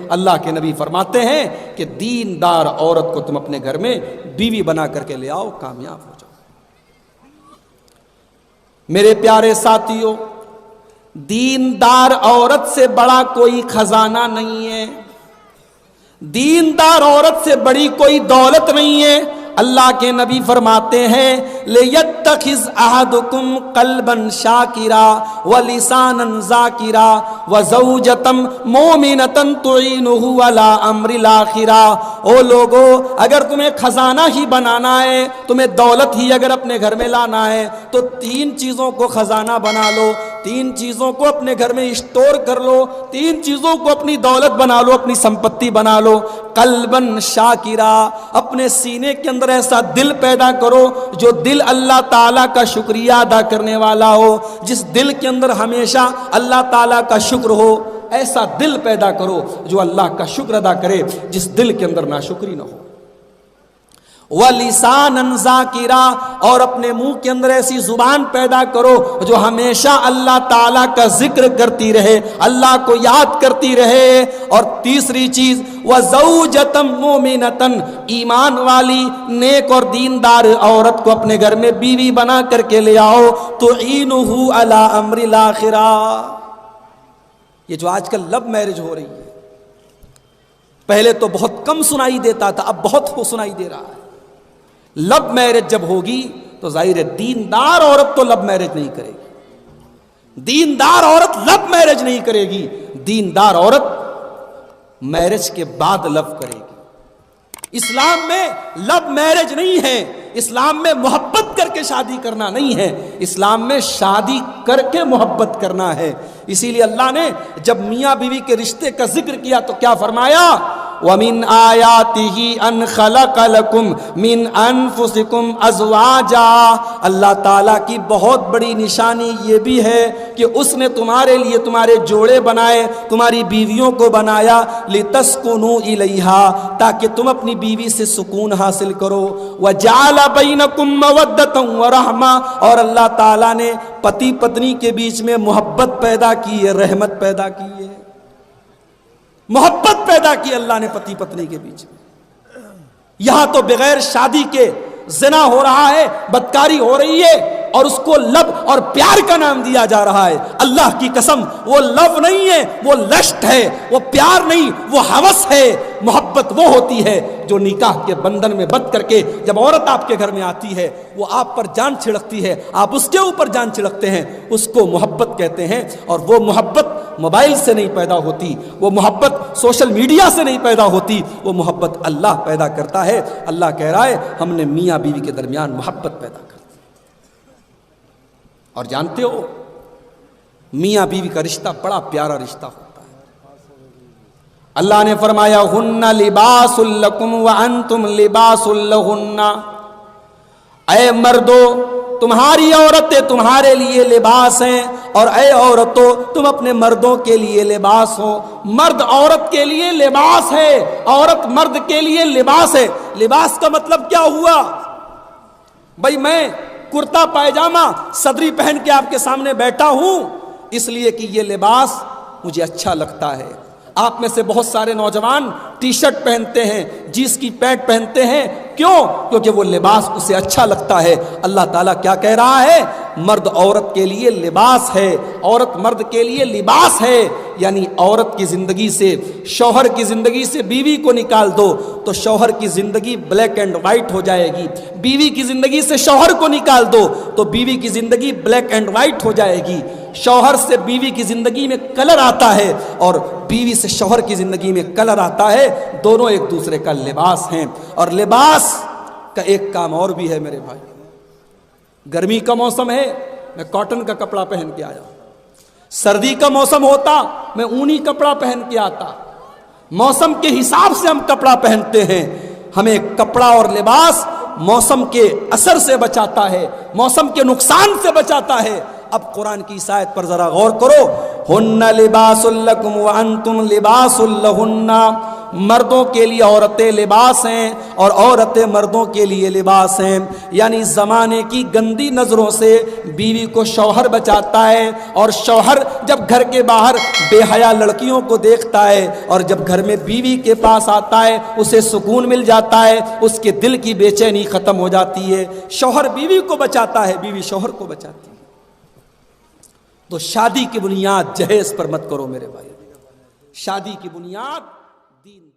اللہ کے نبی فرماتے ہیں کہ دیندار عورت کو تم اپنے گھر میں بیوی بنا کر کے لے آؤ، کامیاب ہو جاؤ۔ میرے پیارے ساتھیوں، دیندار عورت سے بڑا کوئی خزانہ نہیں ہے، دیندار عورت سے بڑی کوئی دولت نہیں ہے۔ اللہ کے نبی فرماتے ہیں لِيَتَّخِذْ أَحَدُكُمْ قَلْبًا شَاكِرًا وَلِسَانًا ذَاكِرًا وَزَوْجَةً مُؤْمِنَةً تُعِينُهُ عَلَىٰ أَمْرِ الْآخِرَةِ۔ او لوگو، اگر تمہیں خزانہ ہی بنانا ہے، تمہیں دولت ہی اگر اپنے گھر میں لانا ہے، تو 3 چیزوں کو خزانہ بنا لو، 3 چیزوں کو اپنے گھر میں اسٹور کر لو، 3 چیزوں کو اپنی دولت بنا لو، اپنی سمپتی بنا لو۔ قلبًا شاکرا، اپنے سینے کے اندر ایسا دل پیدا کرو جو دل اللہ تعالیٰ کا شکریہ ادا کرنے والا ہو، جس دل کے اندر ہمیشہ اللہ تعالیٰ کا شکر ہو، ایسا دل پیدا کرو جو اللہ کا شکر ادا کرے، جس دل کے اندر ناشکری نہ ہو۔ وَلِسَانًا ذَاكِرًا، اور اپنے منہ کے اندر ایسی زبان پیدا کرو جو ہمیشہ اللہ تعالیٰ کا ذکر کرتی رہے، اللہ کو یاد کرتی رہے۔ اور تیسری چیز وَزَوْجَةً مُؤْمِنَةً، ایمان والی نیک اور دیندار عورت کو اپنے گھر میں بیوی بنا کر کے لے آؤ، تُعِينُهُ عَلَىٰ أَمْرِ الْآخِرَةِ۔ یہ جو آج کل لو میرج ہو رہی ہے، پہلے تو بہت کم سنائی دیتا تھا، اب بہت ہو سنائی دے رہا ہے۔ لو میرج جب ہوگی تو ظاہر ہے دیندار عورت تو لو میرج نہیں کرے گی، دیندار عورت لو میرج نہیں کرے گی، دیندار عورت میرج کے بعد لو کرے گی۔ اسلام میں لو میرج نہیں ہے، اسلام میں محبت کر کے شادی کرنا نہیں ہے، اسلام میں شادی کر کے محبت کرنا ہے۔ اسی لیے اللہ نے جب میاں بیوی کے رشتے کا ذکر کیا تو کیا فرمایا؟ وَمِنْ آيَاتِهِ أَنْ خَلَقَ لَكُمْ مِنْ أَنفُسِكُمْ أَزْوَاجًا، اللہ تعالیٰ کی بہت بڑی نشانی یہ بھی ہے کہ اس نے تمہارے لیے تمہارے جوڑے بنائے، تمہاری بیویوں کو بنایا، لِتَسْكُنُوا إِلَيْهَا، تاکہ تم اپنی بیوی سے سکون حاصل کرو، وَجَعَلَ بَيْنَكُمْ مَوَدَّةً وَرَحْمَةً، اور اللہ تعالیٰ نے پتی پتنی کے بیچ میں محبت پیدا کی ہے، رحمت پیدا کی ہے، محبت پیدا کی اللہ نے پتی پتنی کے بیچ میں۔ یہاں تو بغیر شادی کے زنا ہو رہا ہے، بدکاری ہو رہی ہے، اور اس کو لو اور پیار کا نام دیا جا رہا ہے۔ اللہ کی قسم، وہ لو نہیں ہے، وہ لشٹ ہے، وہ پیار نہیں، وہ ہوس ہے۔ محبت وہ ہوتی ہے جو نکاح کے بندھن میں بندھ کر کے جب عورت آپ کے گھر میں آتی ہے، وہ آپ پر جان چھڑکتی ہے، آپ اس کے اوپر جان چھڑکتے ہیں، اس کو محبت کہتے ہیں۔ اور وہ محبت موبائل سے نہیں پیدا ہوتی، وہ محبت سوشل میڈیا سے نہیں پیدا ہوتی، وہ محبت اللہ پیدا کرتا ہے۔ اللہ کہہ رہا ہے ہم نے میاں بیوی کے درمیان محبت پیدا کر دی۔ اور جانتے ہو میاں بیوی کا رشتہ بڑا پیارا رشتہ ہوتا ہے۔ اللہ نے فرمایا ہن لباس لکم وانتم لباس لہن، اے مردو تمہاری عورتیں تمہارے لیے لباس ہیں، اور اے عورتوں تم اپنے مردوں کے لیے لباس ہو۔ مرد عورت کے لیے لباس ہے، عورت مرد کے لیے لباس ہے۔ لباس کا مطلب کیا ہوا؟ بھائی میں کرتا پائجامہ صدری پہن کے آپ کے سامنے بیٹھا ہوں اس لیے کہ یہ لباس مجھے اچھا لگتا ہے۔ آپ میں سے بہت سارے نوجوان ٹی شرٹ پہنتے ہیں، جینس کی پینٹ پہنتے ہیں، کیوں؟ کیونکہ وہ لباس اسے اچھا لگتا ہے۔ اللہ تعالیٰ کیا کہہ رہا ہے؟ مرد عورت کے لیے لباس ہے، عورت مرد کے لیے لباس ہے۔ یعنی عورت کی زندگی سے، شوہر کی زندگی سے بیوی کو نکال دو تو شوہر کی زندگی بلیک اینڈ وائٹ ہو جائے گی، بیوی کی زندگی سے شوہر کو نکال دو تو بیوی کی زندگی بلیک اینڈ وائٹ ہو جائے گی۔ شوہر سے بیوی کی زندگی میں کلر آتا ہے اور بیوی سے شوہر کی زندگی میں کلر آتا ہے، دونوں ایک دوسرے کا لباس ہیں۔ اور لباس کا ایک کام اور بھی ہے میرے بھائی، گرمی کا موسم ہے میں کاٹن کا کپڑا پہن کے آیا، سردی کا موسم ہوتا میں اونی کپڑا پہن کے آتا۔ موسم کے حساب سے ہم کپڑا پہنتے ہیں، ہمیں کپڑا اور لباس موسم کے اثر سے بچاتا ہے، موسم کے نقصان سے بچاتا ہے۔ اب قرآن کی اس آیت پر ذرا غور کرو، ہن لباس لکم وانتم لباس لہن مردوں کے لیے عورتیں لباس ہیں اور عورتیں مردوں کے لیے لباس ہیں، یعنی زمانے کی گندی نظروں سے بیوی کو شوہر بچاتا ہے، اور شوہر جب گھر کے باہر بے حیا لڑکیوں کو دیکھتا ہے اور جب گھر میں بیوی کے پاس آتا ہے اسے سکون مل جاتا ہے، اس کے دل کی بے چینی ختم ہو جاتی ہے۔ شوہر بیوی کو بچاتا ہے، بیوی شوہر کو بچاتی ہے۔ تو شادی کی بنیاد جہیز پر مت کرو میرے بھائی، شادی کی بنیاد دین